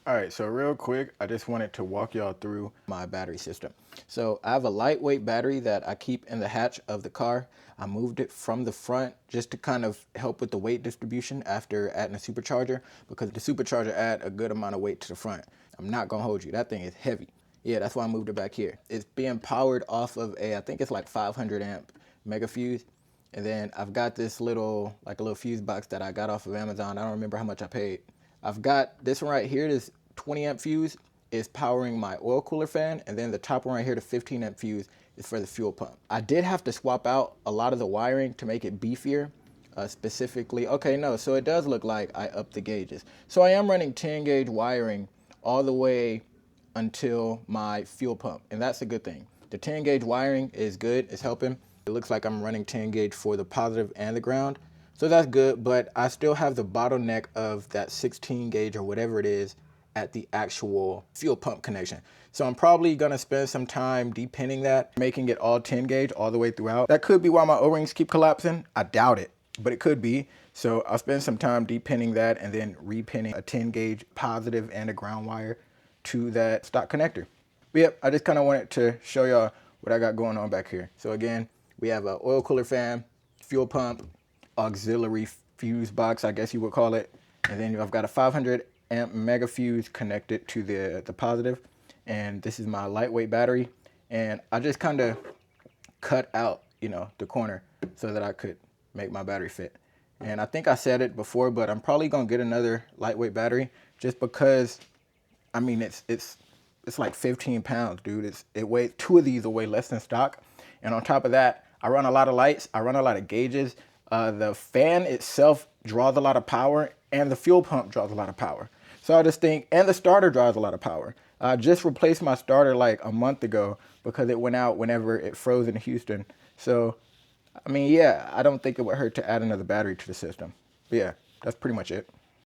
All right, so real quick, I just wanted to walk y'all through my battery system. So I have a lightweight battery that I keep in the hatch of the car. I moved it from the front just to kind of help with the weight distribution after adding a supercharger, because the supercharger add a good amount of weight to the front. I'm not gonna hold you, that thing is heavy. Yeah, that's why I moved it back here. It's being powered off of I think it's like 500 amp mega fuse. And then I've got this little, like a little fuse box that I got off of Amazon. I don't remember how much I paid. I've got this one right here, this 20 amp fuse is powering my oil cooler fan, and then the top one right here, the 15 amp fuse, is for the fuel pump. I did have to swap out a lot of the wiring to make it beefier, specifically. Okay, no, so it does look like I upped the gauges. So I am running 10 gauge wiring all the way until my fuel pump, and that's a good thing. The 10 gauge wiring is good, it's helping. It looks like I'm running 10 gauge for the positive and the ground. So that's good, but I still have the bottleneck of that 16 gauge or whatever it is at the actual fuel pump connection. So I'm probably gonna spend some time depinning that, making it all 10 gauge all the way throughout. That could be why my O-rings keep collapsing. I doubt it, but it could be. So I'll spend some time depinning that and then repinning a 10 gauge positive and a ground wire to that stock connector. But yep, I just kind of wanted to show y'all what I got going on back here. So again, we have an oil cooler fan, fuel pump, auxiliary fuse box, I guess you would call it. And then I've got a 500 amp mega fuse connected to the positive. And this is my lightweight battery. And I just kind of cut out, the corner so that I could make my battery fit. And I think I said it before, but I'm probably gonna get another lightweight battery just because, I mean, it's like 15 pounds, dude. It weighs, two of these will weigh less than stock. And on top of that, I run a lot of lights, I run a lot of gauges. The fan itself draws a lot of power, and the fuel pump draws a lot of power. So I just think, and the starter draws a lot of power. I just replaced my starter like a month ago because it went out whenever it froze in Houston. So, I mean, yeah, I don't think it would hurt to add another battery to the system. But yeah, that's pretty much it.